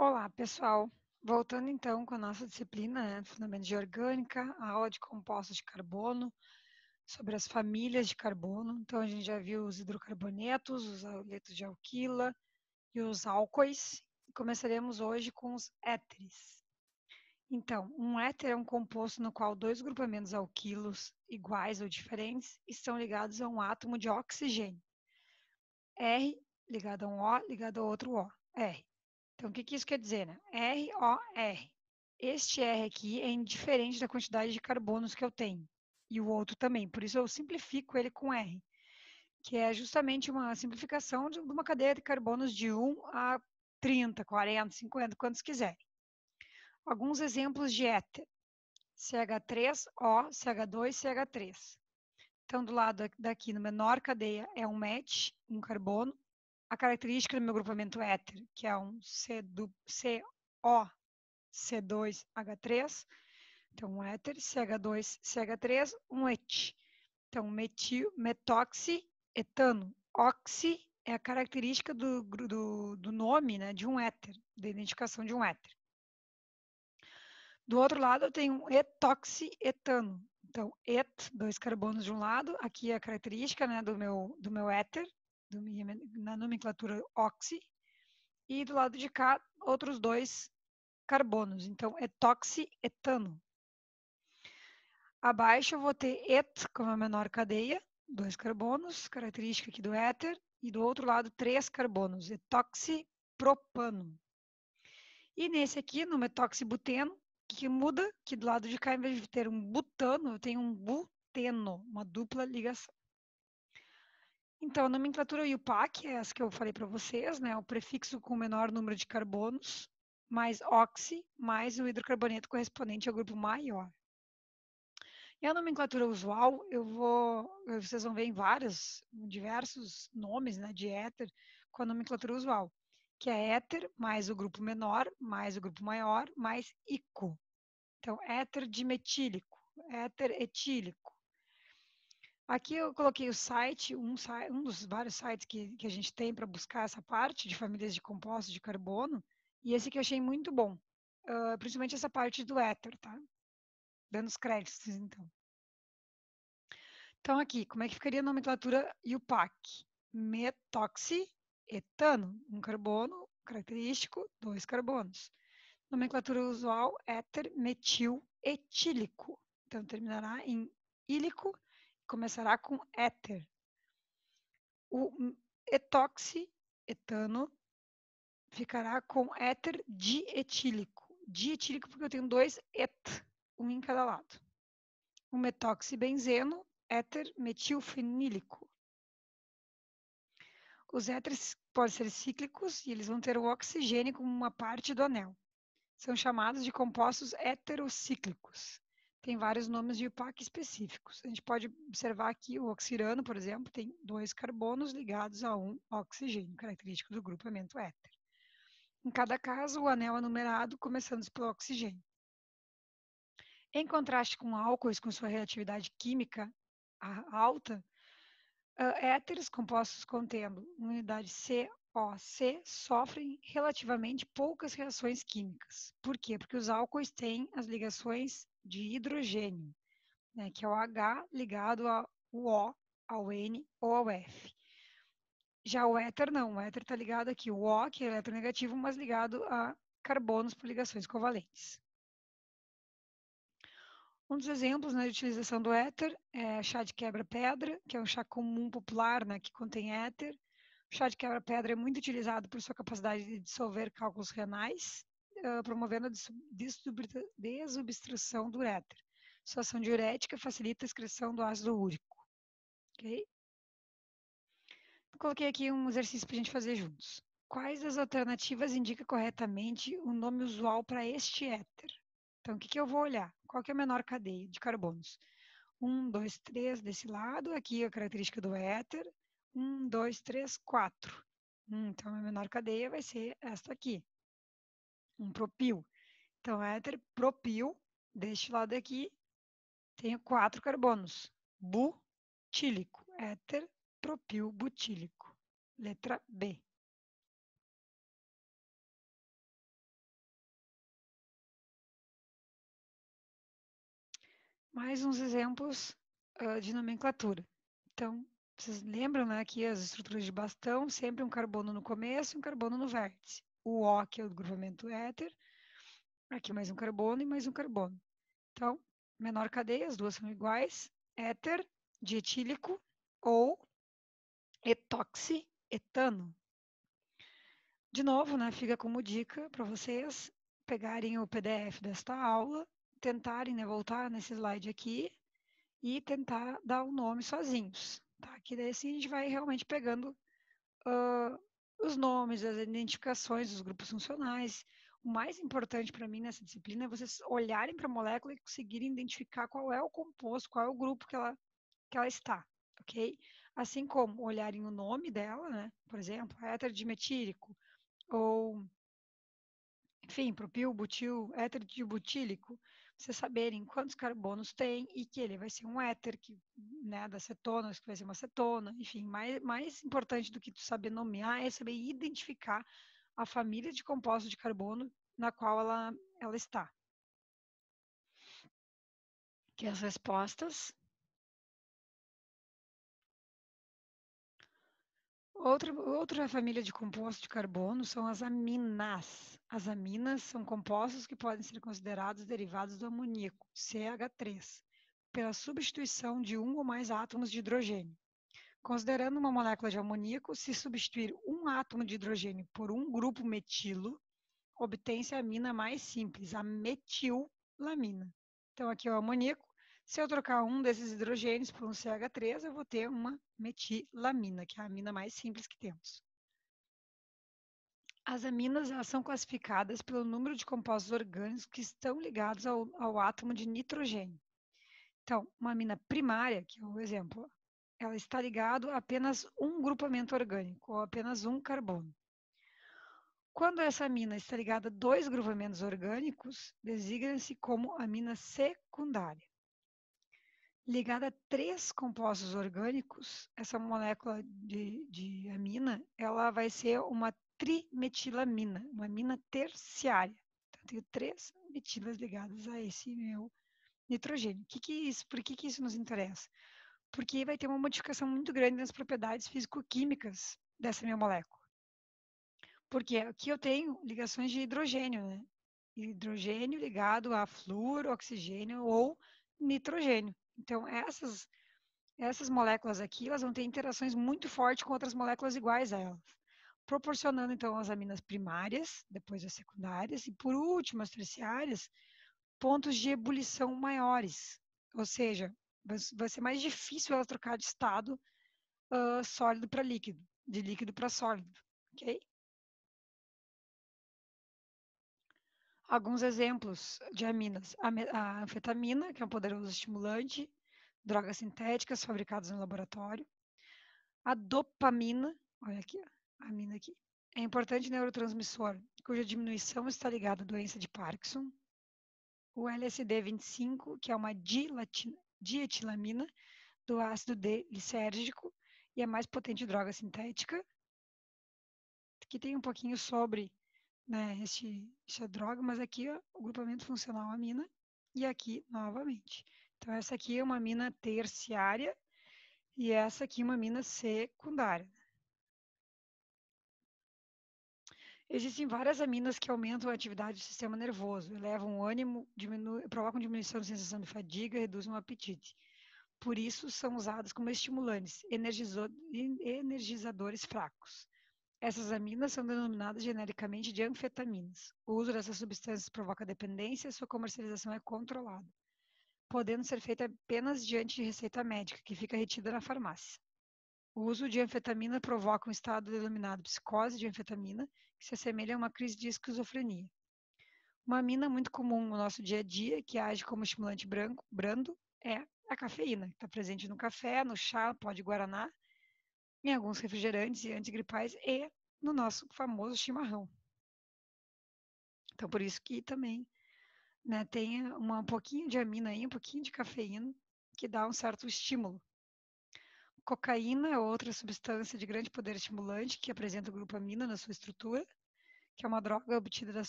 Olá, pessoal. Voltando então com a nossa disciplina, Fundamentos de Orgânica, a aula de compostos de carbono, sobre as famílias de carbono. Então, a gente já viu os hidrocarbonetos, os aletos de alquila e os álcoois. Começaremos hoje com os éteres. Então, um éter é um composto no qual dois grupamentos alquilos iguais ou diferentes estão ligados a um átomo de oxigênio. R ligado a um O ligado a outro O. R. Então, o que isso quer dizer, né? ROR. Este R aqui é indiferente da quantidade de carbonos que eu tenho. E o outro também. Por isso, eu simplifico ele com R, que é justamente uma simplificação de uma cadeia de carbonos de 1 a 30, 40, 50, quantos quiserem. Alguns exemplos de éter. CH3O, CH2, CH3. Então, do lado daqui, no menor cadeia, é um match, um carbono. A característica do meu grupamento éter, que é um CO, C2H3, então um éter, CH2CH3, um ET. Então, metoxietano. Oxi é a característica do nome, né, de um éter, da identificação de um éter. Do outro lado, eu tenho um etoxietano. Então, dois carbonos de um lado, aqui é a característica, né, do meu éter, na nomenclatura oxi, e do lado de cá, outros dois carbonos. Então, etoxietano. Abaixo eu vou ter et como a menor cadeia, dois carbonos, característica aqui do éter, e do outro lado três carbonos, etoxipropano. E nesse aqui, no metoxibuteno, que muda, que do lado de cá, em vez de ter um butano, eu tenho um buteno, uma dupla ligação. Então, a nomenclatura IUPAC é essa que eu falei para vocês, né? O prefixo com o menor número de carbonos, mais oxi, mais o hidrocarboneto correspondente ao grupo maior. E a nomenclatura usual, vocês vão ver em diversos nomes, né, de éter com a nomenclatura usual, que é éter mais o grupo menor, mais o grupo maior, mais ico. Então, éter dimetílico, éter etílico. Aqui eu coloquei o site, um dos vários sites que a gente tem para buscar essa parte de famílias de compostos de carbono, e esse que eu achei muito bom, principalmente essa parte do éter, tá? Dando os créditos, então. Então, aqui, como é que ficaria a nomenclatura IUPAC? Metoxietano, um carbono característico, dois carbonos. Nomenclatura usual, éter metil etílico. Então, terminará em ílico e começará com éter. O etoxietano ficará com éter dietílico. Dietílico porque eu tenho dois et, um em cada lado. O metoxibenzeno, éter metilfenílico. Os éteres podem ser cíclicos e eles vão ter o oxigênio como uma parte do anel. São chamados de compostos heterocíclicos. Tem vários nomes de IUPAC específicos. A gente pode observar aqui o oxirano, por exemplo, tem dois carbonos ligados a um oxigênio, característico do grupamento éter. Em cada caso, o anel é numerado, começando pelo oxigênio. Em contraste com álcoois com sua reatividade química alta, éteres compostos contendo unidade COC sofrem relativamente poucas reações químicas. Por quê? Porque os álcoois têm as ligações de hidrogênio, né, que é o H ligado ao O, ao N ou ao F. Já o éter não, o éter está ligado aqui, o O, que é eletronegativo, mas ligado a carbonos por ligações covalentes. Um dos exemplos, né, de utilização do éter é chá de quebra-pedra, que é um chá comum popular, né, que contém éter. O chá de quebra-pedra é muito utilizado por sua capacidade de dissolver cálculos renais, promovendo a desobstrução do éter. Sua ação diurética facilita a excreção do ácido úrico. Okay? Coloquei aqui um exercício para a gente fazer juntos. Quais das alternativas indica corretamente o nome usual para este éter? Então, o que eu vou olhar? Qual que é a menor cadeia de carbonos? 1, 2, 3 desse lado. Aqui a característica do éter. 1, 2, 3, 4. Então, a menor cadeia vai ser esta aqui. Um propil. Então, éter propil, deste lado aqui, tenho 4 carbonos. Butílico. Éter propil butílico. Letra B. Mais uns exemplos de nomenclatura. Então, vocês lembram, né, que as estruturas de bastão, sempre um carbono no começo e um carbono no vértice. O O, que é o grupamento éter, aqui mais um carbono e mais um carbono. Então, menor cadeia, as duas são iguais, éter, dietílico ou etoxi-etano. De novo, né, fica como dica para vocês pegarem o PDF desta aula, tentarem, né, voltar nesse slide aqui e tentar dar um nome sozinhos, tá? Que daí assim a gente vai realmente pegando os nomes, as identificações dos grupos funcionais. O mais importante para mim nessa disciplina é vocês olharem para a molécula e conseguirem identificar qual é o composto, qual é o grupo que ela está, ok? Assim como olharem o nome dela, né? Por exemplo, éter dimetílico, ou, enfim, propil, butil, éter dibutílico, vocês saberem quantos carbonos tem e que ele vai ser um éter, que, né, da cetona, que vai ser uma cetona, enfim, mais importante do que tu saber nomear é saber identificar a família de compostos de carbono na qual ela está. Que as respostas. Outra família de compostos de carbono são as aminas. As aminas são compostos que podem ser considerados derivados do amoníaco, CH3, pela substituição de um ou mais átomos de hidrogênio. Considerando uma molécula de amoníaco, se substituir um átomo de hidrogênio por um grupo metilo, obtém-se a amina mais simples, a metilamina. Então, aqui é o amoníaco. Se eu trocar um desses hidrogênios por um CH3, eu vou ter uma metilamina, que é a amina mais simples que temos. As aminas elas são classificadas pelo número de compostos orgânicos que estão ligados ao átomo de nitrogênio. Então, uma amina primária, que é o exemplo, ela está ligada a apenas um grupamento orgânico, ou apenas um carbono. Quando essa amina está ligada a dois grupamentos orgânicos, designa-se como amina secundária. Ligada a três compostos orgânicos, essa molécula de amina, ela vai ser uma trimetilamina, uma amina terciária. Então, eu tenho três metilas ligadas a esse meu nitrogênio. Por que isso nos interessa? Porque vai ter uma modificação muito grande nas propriedades físico-químicas dessa minha molécula. Porque aqui eu tenho ligações de hidrogênio, né? Hidrogênio ligado a flúor, oxigênio ou nitrogênio. Então, essas moléculas aqui, elas vão ter interações muito fortes com outras moléculas iguais a elas, proporcionando, então, as aminas primárias, depois as secundárias, e, por último, as terciárias, pontos de ebulição maiores. Ou seja, vai ser mais difícil ela trocar de estado sólido para líquido, de líquido para sólido, ok? Alguns exemplos de aminas. A anfetamina, que é um poderoso estimulante, drogas sintéticas fabricadas no laboratório. A dopamina, olha aqui, a amina aqui, é importante neurotransmissor, cuja diminuição está ligada à doença de Parkinson. O LSD-25, que é uma dietilamina do ácido D-lisérgico e é a mais potente droga sintética. Aqui tem um pouquinho sobre, né, essa droga, mas aqui ó, o grupamento funcional amina e aqui novamente. Então essa aqui é uma amina terciária e essa aqui é uma amina secundária. Existem várias aminas que aumentam a atividade do sistema nervoso, elevam o ânimo, provocam diminuição da sensação de fadiga, reduzem o apetite. Por isso, são usadas como estimulantes, energizadores fracos. Essas aminas são denominadas genericamente de anfetaminas. O uso dessas substâncias provoca dependência e sua comercialização é controlada, podendo ser feita apenas diante de receita médica, que fica retida na farmácia. O uso de anfetamina provoca um estado denominado psicose de anfetamina, que se assemelha a uma crise de esquizofrenia. Uma amina muito comum no nosso dia a dia, que age como estimulante brando, é a cafeína, que está presente no café, no chá, pó de guaraná, em alguns refrigerantes e antigripais e no nosso famoso chimarrão. Então, por isso que também, né, tem um pouquinho de amina aí, um pouquinho de cafeína, que dá um certo estímulo. Cocaína é outra substância de grande poder estimulante que apresenta o grupo amina na sua estrutura, que é uma droga obtida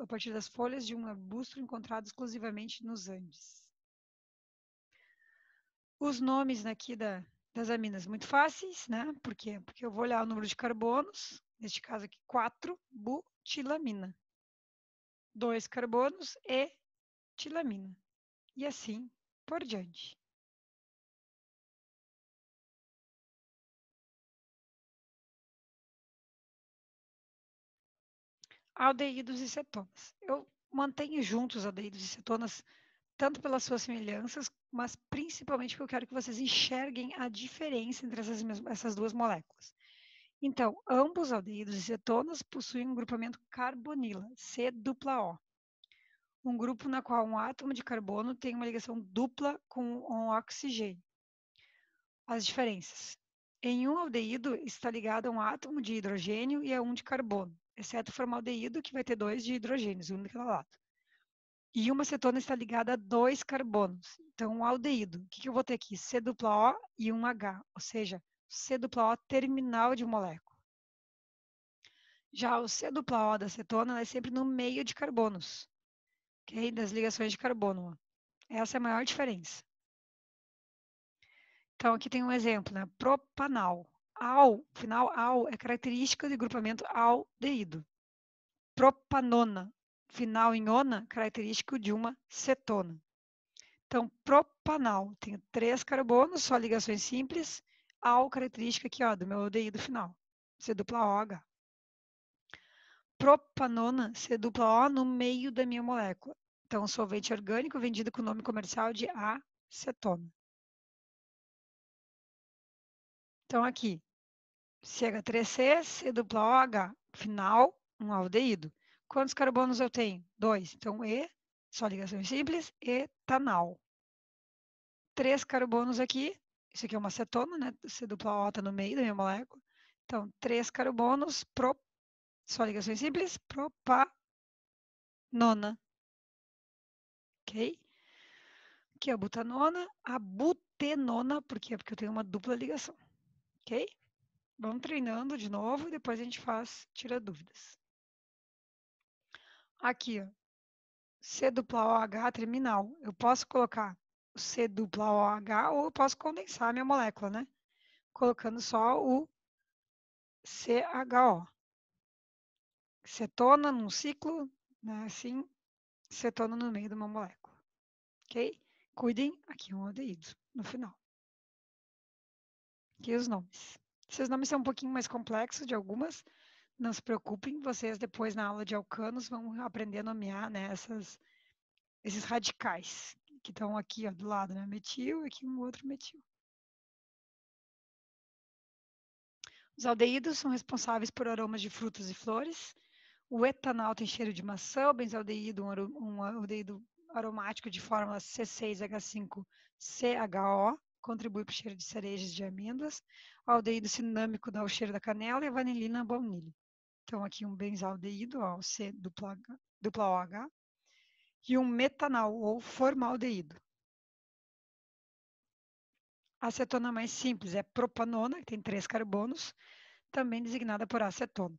a partir das folhas de um arbusto encontrado exclusivamente nos Andes. Os nomes aqui das aminas muito fáceis, né? Por quê? Porque eu vou olhar o número de carbonos, neste caso aqui 4, butilamina. 2 carbonos e tilamina. E assim por diante. Aldeídos e cetonas. Eu mantenho juntos os aldeídos e cetonas, tanto pelas suas semelhanças, mas principalmente porque eu quero que vocês enxerguem a diferença entre essas duas moléculas. Então, ambos aldeídos e cetonas possuem um grupamento carbonila, C-O. Um grupo na qual um átomo de carbono tem uma ligação dupla com um oxigênio. As diferenças. Em um aldeído está ligado a um átomo de hidrogênio e a um de carbono, exceto o formaldeído, que vai ter 2 de hidrogênios, um de cada lado. E uma cetona está ligada a 2 carbonos. Então, um aldeído, o que eu vou ter aqui? C-O e um H, ou seja, C-O terminal de molécula. Já o C-O da cetona é sempre no meio de carbonos, okay? Das ligações de carbono. Essa é a maior diferença. Então, aqui tem um exemplo, né? Propanal. Final al, é característica de grupamento aldeído. Propanona, final em ona, característico de uma cetona. Então, propanal, tenho 3 carbonos, só ligações simples. Al, característica aqui, ó, do meu aldeído final, C-OH. Propanona, C-O no meio da minha molécula. Então, solvente orgânico vendido com o nome comercial de acetona. Então, aqui, CH3C, C-OH, final, um aldeído. Quantos carbonos eu tenho? 2. Então, E, só ligações simples, etanal. 3 carbonos aqui, isso aqui é uma cetona, né? C-O está no meio da minha molécula. Então, 3 carbonos, só ligações simples, propanona. Ok? Aqui é a butanona, a butenona, por quê? Porque eu tenho uma dupla ligação. Ok? Vamos treinando de novo e depois a gente tira dúvidas. Aqui, ó, C-OH terminal. Eu posso colocar o C-OH ou eu posso condensar a minha molécula, né? Colocando só o CHO. Cetona num ciclo, né? Assim, cetona no meio de uma molécula. Ok? Cuidem, aqui um aldeído no final. Aqui os nomes. Esses nomes são um pouquinho mais complexos de algumas. Não se preocupem, vocês depois na aula de alcanos vão aprender a nomear, né, esses radicais que estão aqui, ó, do lado, né? Metil e aqui um outro metil. Os aldeídos são responsáveis por aromas de frutas e flores. O etanol tem cheiro de maçã, o benzaldeído, um aldeído aromático de fórmula C6H5CHO, contribui para o cheiro de cerejas e de amêndoas. O aldeído cinâmico dá o cheiro da canela e a vanilina a baunilha. Então, aqui um benzaldeído, ó, o C-OH, e um metanol, ou formaldeído. A acetona mais simples é propanona, que tem 3 carbonos, também designada por acetona.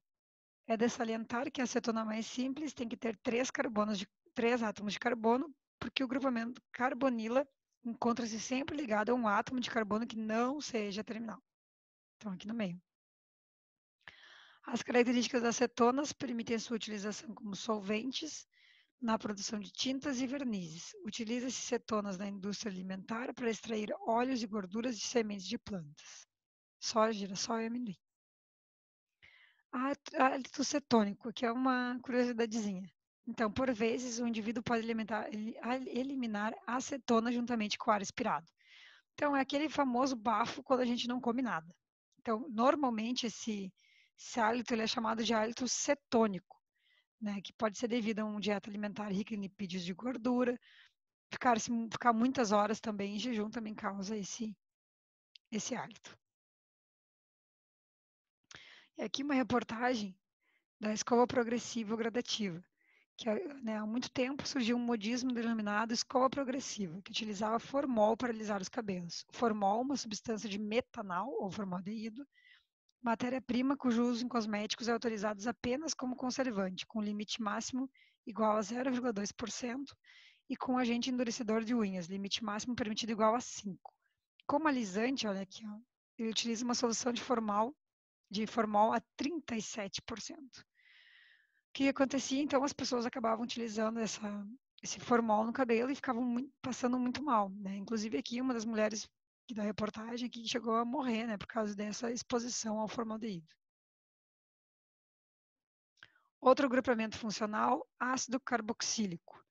É de salientar que a acetona mais simples tem que ter 3 átomos de carbono, porque o grupamento carbonila encontra-se sempre ligado a um átomo de carbono que não seja terminal. Então, aqui no meio. As características das acetonas permitem sua utilização como solventes na produção de tintas e vernizes. Utiliza-se cetonas na indústria alimentar para extrair óleos e gorduras de sementes de plantas. Soja, girassol e amendoim. Hálito cetônico, que é uma curiosidadezinha. Então, por vezes, o indivíduo pode eliminar a acetona juntamente com o ar expirado. Então, é aquele famoso bafo quando a gente não come nada. Então, normalmente, esse hálito ele é chamado de hálito cetônico, né, que pode ser devido a uma dieta alimentar rica em lipídios de gordura. Ficar muitas horas também em jejum também causa esse hálito. E aqui uma reportagem da escova progressiva ou gradativa, que né, há muito tempo surgiu um modismo denominado escova progressiva, que utilizava formol para alisar os cabelos. O formol, uma substância de metanal ou formaldeído, matéria-prima cujo uso em cosméticos é autorizado apenas como conservante, com limite máximo igual a 0,2% e com agente endurecedor de unhas, limite máximo permitido igual a 5%. Como alisante, olha aqui, ó, ele utiliza uma solução de formol a 37%. O que acontecia, então, as pessoas acabavam utilizando esse formol no cabelo e ficavam passando muito mal, né? Inclusive aqui, uma das mulheres da reportagem aqui chegou a morrer, né, por causa dessa exposição ao formaldeído. Outro grupamento funcional, ácido carboxílico.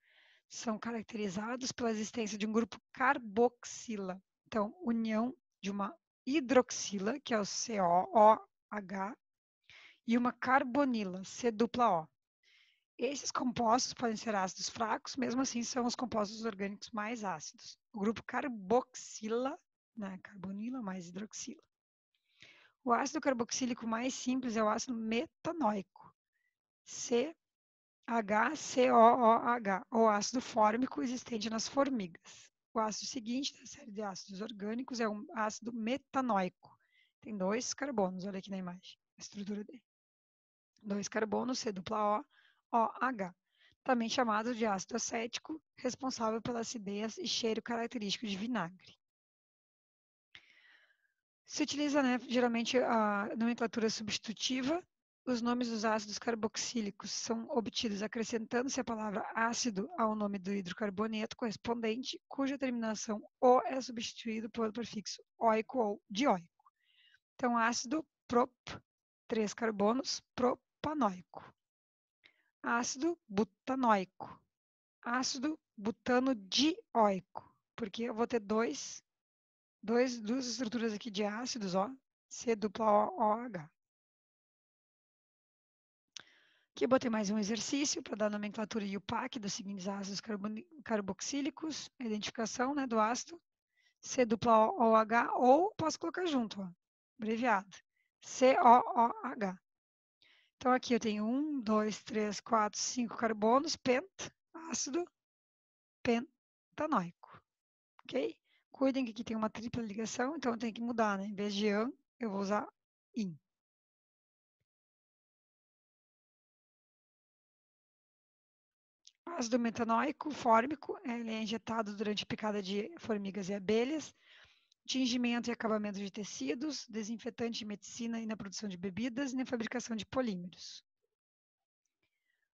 São caracterizados pela existência de um grupo carboxila. Então, união de uma hidroxila, que é o COOH, e uma carbonila, C-O. Esses compostos podem ser ácidos fracos, mesmo assim são os compostos orgânicos mais ácidos. O grupo carboxila, né, carbonila mais hidroxila. O ácido carboxílico mais simples é o ácido metanoico, CHCOOH, ou ácido fórmico existente nas formigas. O ácido seguinte da série de ácidos orgânicos é um ácido metanoico. Tem 2 carbonos, olha aqui na imagem, a estrutura dele. 2 carbonos, C-O-OH, também chamado de ácido acético, responsável pela acidez e cheiro característico de vinagre. Se utiliza, né, geralmente a nomenclatura substitutiva. Os nomes dos ácidos carboxílicos são obtidos acrescentando-se a palavra ácido ao nome do hidrocarboneto correspondente, cuja terminação "o" é substituído pelo prefixo oico ou dioico. Então, ácido prop, 3 carbonos, propanoico. Ácido butanoico. Ácido butanodioico, porque eu vou ter duas estruturas aqui de ácidos, ó, C-O-OH. Aqui eu botei mais um exercício para dar a nomenclatura IUPAC dos seguintes ácidos carboxílicos, a identificação, né, do ácido, C-O-OH, ou posso colocar junto, ó, abreviado, COOH. Então, aqui eu tenho 1, 2, 3, 4, 5 carbonos, ácido pentanoico, ok? Cuidem que aqui tem uma tripla ligação, então eu tenho que mudar, né? Em vez de AN, eu vou usar IN. Ácido metanoico fórmico, ele é injetado durante a picada de formigas e abelhas, tingimento e acabamento de tecidos, desinfetante de medicina e na produção de bebidas e na fabricação de polímeros.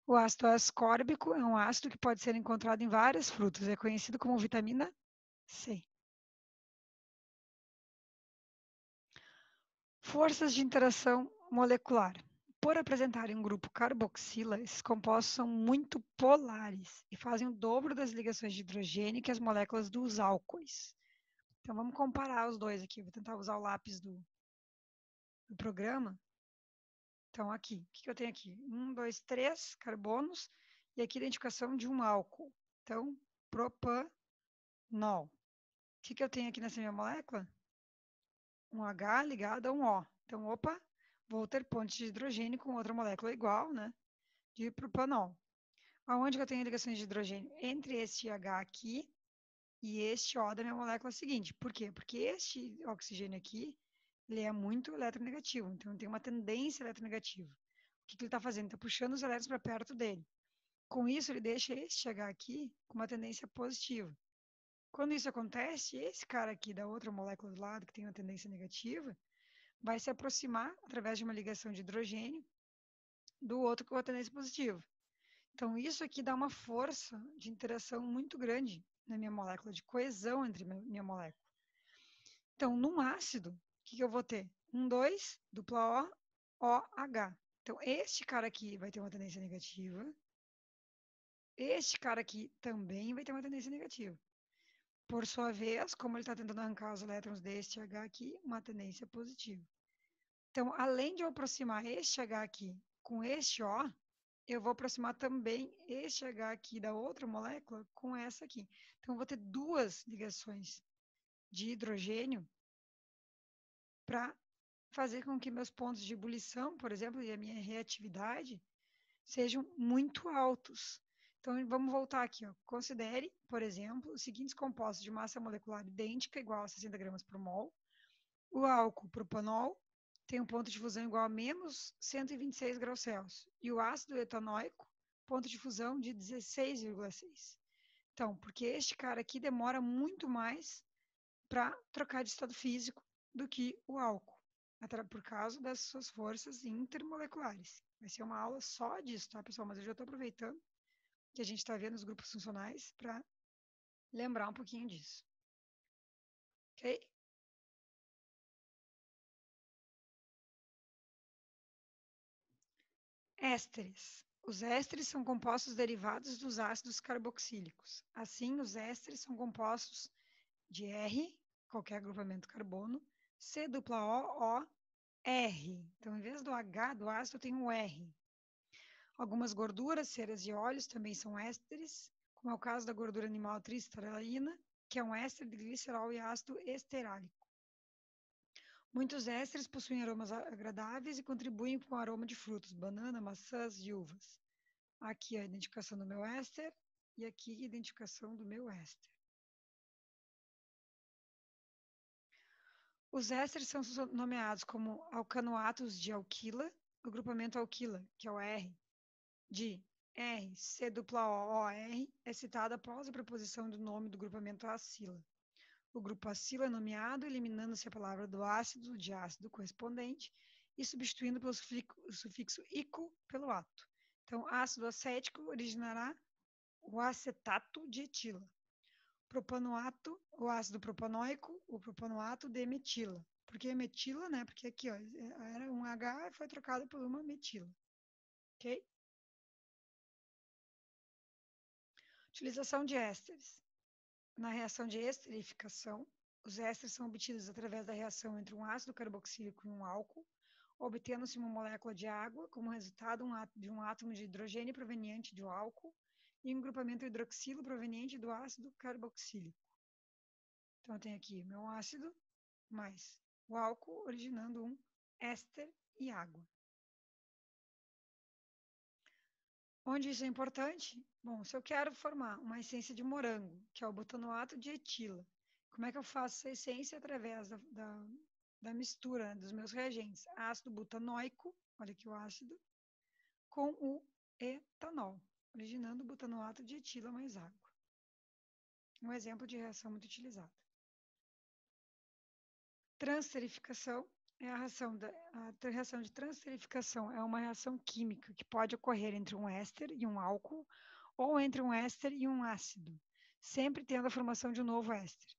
O ácido ascórbico é um ácido que pode ser encontrado em várias frutas, é conhecido como vitamina C. Forças de interação molecular. Por apresentarem um grupo carboxila, esses compostos são muito polares e fazem o dobro das ligações de hidrogênio que as moléculas dos álcoois. Então, vamos comparar os dois aqui. Vou tentar usar o lápis do programa. Então, aqui, o que eu tenho aqui? 1, 2, 3 carbonos e aqui a identificação de um álcool. Então, propanol. O que eu tenho aqui nessa minha molécula? Um H ligado a um O. Então, opa, vou ter pontes de hidrogênio com outra molécula igual, né? De propanol. Aonde que eu tenho ligações de hidrogênio? Entre este H aqui e este O da minha molécula seguinte. Por quê? Porque este oxigênio aqui, ele é muito eletronegativo, então tem uma tendência eletronegativa. O que ele está fazendo? Está puxando os elétrons para perto dele. Com isso, ele deixa este H aqui com uma tendência positiva. Quando isso acontece, esse cara aqui da outra molécula do lado, que tem uma tendência negativa, vai se aproximar através de uma ligação de hidrogênio do outro com a tendência positiva. Então, isso aqui dá uma força de interação muito grande na minha molécula, de coesão entre minha molécula. Então, num ácido, o que eu vou ter? 1, 2, dupla O, OH. Então, este cara aqui vai ter uma tendência negativa. Este cara aqui também vai ter uma tendência negativa. Por sua vez, como ele está tentando arrancar os elétrons deste H aqui, uma tendência positiva. Então, além de eu aproximar este H aqui com este O, eu vou aproximar também este H aqui da outra molécula com essa aqui. Então, eu vou ter duas ligações de hidrogênio para fazer com que meus pontos de ebulição, por exemplo, e a minha reatividade sejam muito altos. Então, vamos voltar aqui. Ó. Considere, por exemplo, os seguintes compostos de massa molecular idêntica, igual a 60 gramas por mol. O álcool propanol tem um ponto de fusão igual a menos 126 graus Celsius. E o ácido etanoico, ponto de fusão de 16,6. Então, porque este cara aqui demora muito mais para trocar de estado físico do que o álcool, por causa das suas forças intermoleculares. Vai ser uma aula só disso, tá, pessoal? Mas eu já estou aproveitando que a gente está vendo os grupos funcionais para lembrar um pouquinho disso. Ok? Ésteres. Os ésteres são compostos derivados dos ácidos carboxílicos. Assim, os ésteres são compostos de R, qualquer agrupamento carbono, C dupla O, O, R. Então, em vez do H do ácido, tem um R. Algumas gorduras, ceras e óleos também são ésteres, como é o caso da gordura animal tristeralina, que é um éster de glicerol e ácido esterálico. Muitos ésteres possuem aromas agradáveis e contribuem com o aroma de frutos, banana, maçãs e uvas. Aqui a identificação do meu éster e aqui a identificação do meu éster. Os ésteres são nomeados como alcanoatos de alquila, o grupamento alquila, que é o R, de R, C dupla O, O, R, é citado após a preposição do nome do grupamento acila. O grupo acila é nomeado eliminando-se a palavra do ácido, de ácido correspondente, e substituindo pelo sufixo ico pelo ato. Então, ácido acético originará o acetato de etila. Propanoato, o ácido propanoico, o propanoato de metila. Por que metila, né? Porque aqui, ó, era um H e foi trocado por uma metila. Ok? Utilização de ésteres. Na reação de esterificação, os ésteres são obtidos através da reação entre um ácido carboxílico e um álcool, obtendo-se uma molécula de água como resultado de um átomo de hidrogênio proveniente do álcool e um grupamento hidroxilo proveniente do ácido carboxílico. Então, eu tenho aqui meu ácido mais o álcool, originando um éster e água. Onde isso é importante? Bom, se eu quero formar uma essência de morango, que é o butanoato de etila, como é que eu faço essa essência? Através da mistura, né, dos meus reagentes. Ácido butanoico, olha aqui o ácido, com o etanol, originando o butanoato de etila mais água. Um exemplo de reação muito utilizada. Transterificação é a reação de transterificação é uma reação química que pode ocorrer entre um éster e um álcool ou entre um éster e um ácido, sempre tendo a formação de um novo éster.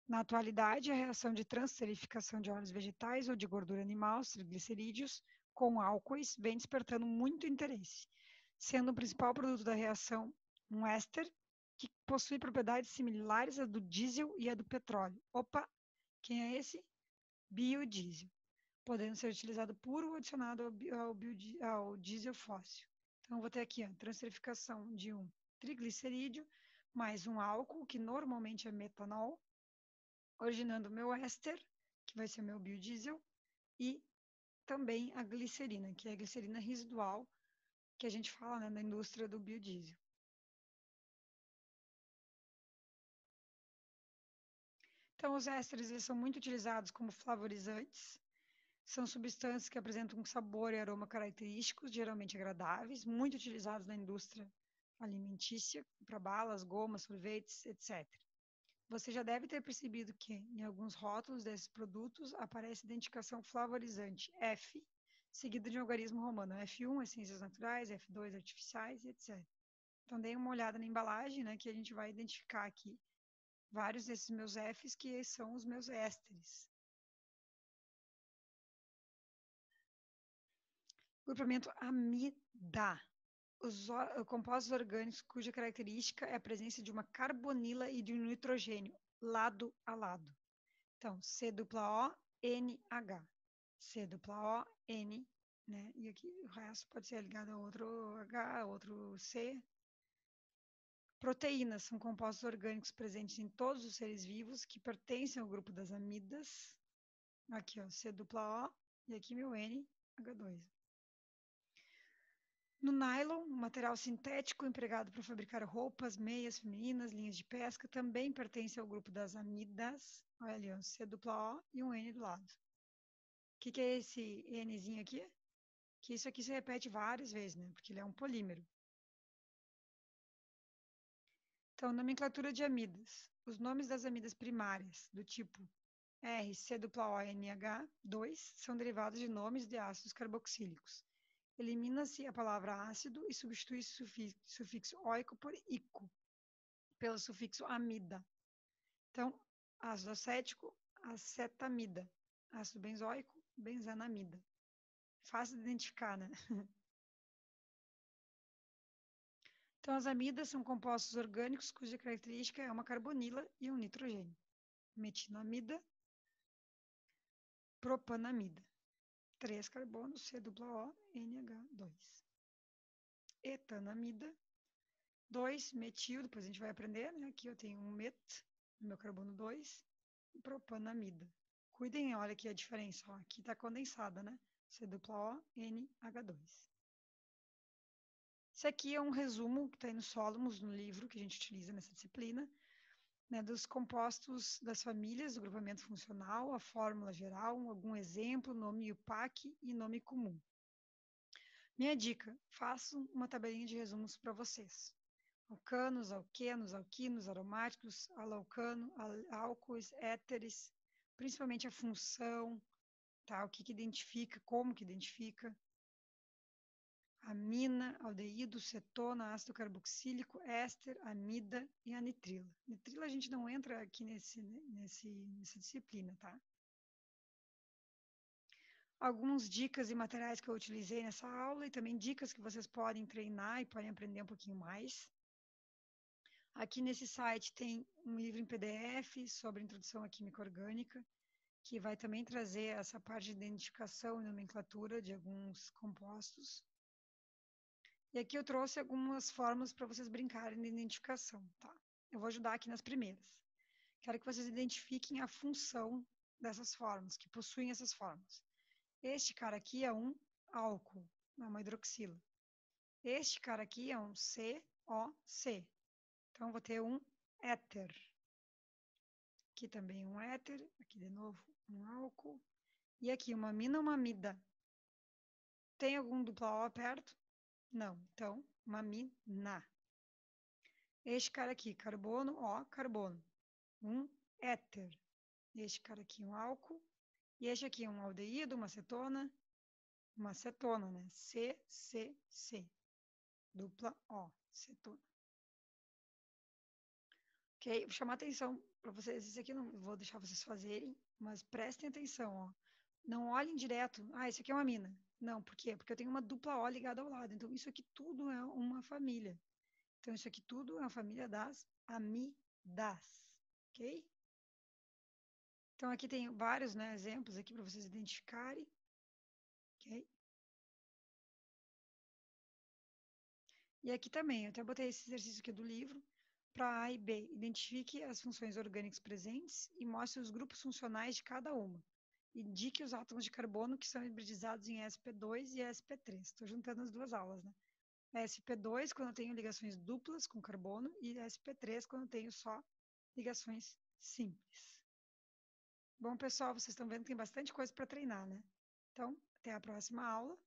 Na atualidade, a reação de transterificação de óleos vegetais ou de gordura animal, os triglicerídeos, com álcoois, vem despertando muito interesse, sendo o principal produto da reação um éster que possui propriedades similares à do diesel e à do petróleo. Opa, quem é esse? Biodiesel, podendo ser utilizado puro ou adicionado ao diesel fóssil. Então, eu vou ter aqui a transterificação de um triglicerídeo mais um álcool, que normalmente é metanol, originando o meu éster, que vai ser o meu biodiesel, e também a glicerina, que é a glicerina residual, que a gente fala, né, na indústria do biodiesel. Então, os ésteres eles são muito utilizados como flavorizantes. São substâncias que apresentam um sabor e aroma característicos, geralmente agradáveis, muito utilizados na indústria alimentícia, para balas, gomas, sorvetes, etc. Você já deve ter percebido que, em alguns rótulos desses produtos, aparece a identificação flavorizante F, seguida de um algarismo romano. F1, essências naturais, F2, artificiais, etc. Então, dê uma olhada na embalagem, né, que a gente vai identificar aqui vários desses meus Fs, que são os meus ésteres. Grupamento amida. Os compostos orgânicos cuja característica é a presença de uma carbonila e de um nitrogênio, lado a lado. Então, C dupla O, NH. C dupla O, N, né? E aqui o resto pode ser ligado a outro H, a outro C. Proteínas são compostos orgânicos presentes em todos os seres vivos que pertencem ao grupo das amidas. Aqui, ó, C dupla O, e aqui meu N, H2. No nylon, um material sintético empregado para fabricar roupas, meias femininas, linhas de pesca, também pertence ao grupo das amidas. Olha ali, um C dupla O e um N do lado. O que é esse Nzinho aqui? Que isso aqui se repete várias vezes, né? Porque ele é um polímero. Então, nomenclatura de amidas. Os nomes das amidas primárias, do tipo R, C-O-N-H2, são derivados de nomes de ácidos carboxílicos. Elimina-se a palavra ácido e substitui-se o sufixo oico por ico, pelo sufixo amida. Então, ácido acético, acetamida. Ácido benzoico, benzenamida. Fácil de identificar, né? Então, as amidas são compostos orgânicos cuja característica é uma carbonila e um nitrogênio. Metinamida, propanamida. 3 carbonos, C-O-O, NH2. Etanamida, 2 metil, depois a gente vai aprender, né? Aqui eu tenho um met, no meu carbono 2, e propanamida. Cuidem, olha aqui a diferença, ó. Aqui está condensada, né? C-O-O, NH2. Esse aqui é um resumo que está aí no Solomos, no livro que a gente utiliza nessa disciplina, né, dos compostos das famílias, do grupamento funcional, a fórmula geral, algum exemplo, nome UPAC e nome comum. Minha dica, faço uma tabelinha de resumos para vocês. Alcanos, alquenos, alquinos, aromáticos, alalcano, álcoois, éteres, principalmente a função, tá? O que identifica, como que identifica. Amina, aldeído, cetona, ácido carboxílico, éster, amida e a nitrila. Nitrila a gente não entra aqui nessa disciplina, tá? Algumas dicas e materiais que eu utilizei nessa aula e também dicas que vocês podem treinar e podem aprender um pouquinho mais. Aqui nesse site tem um livro em PDF sobre introdução à química orgânica, que vai também trazer essa parte de identificação e nomenclatura de alguns compostos. E aqui eu trouxe algumas formas para vocês brincarem de identificação, tá? Eu vou ajudar aqui nas primeiras. Quero que vocês identifiquem a função dessas formas, que possuem essas formas. Este cara aqui é um álcool, é uma hidroxila. Este cara aqui é um COC. Então, eu vou ter um éter. Aqui também um éter. Aqui de novo um álcool. E aqui uma amina ou uma amida. Tem algum dupla O perto? Não. Então, uma amina. Este cara aqui, carbono, O, carbono. Um éter. Este cara aqui, um álcool. E este aqui, um aldeído, uma acetona, né? CCC. Dupla O, cetona. Ok? Vou chamar atenção para vocês. Isso aqui não vou deixar vocês fazerem, mas prestem atenção, ó. Não olhem direto. Ah, isso aqui é uma amina. Não, por quê? Porque eu tenho uma dupla O ligada ao lado. Então, isso aqui tudo é uma família. Então, isso aqui tudo é uma família das amidas. Ok? Então, aqui tem vários, né, exemplos aqui para vocês identificarem. Ok? E aqui também, eu até botei esse exercício aqui do livro. Para A e B, identifique as funções orgânicas presentes e mostre os grupos funcionais de cada uma. Indique os átomos de carbono que são hibridizados em sp2 e sp3. Estou juntando as duas aulas, né? sp2 quando eu tenho ligações duplas com carbono e sp3 quando eu tenho só ligações simples. Bom, pessoal, vocês estão vendo que tem bastante coisa para treinar, né? Então, até a próxima aula.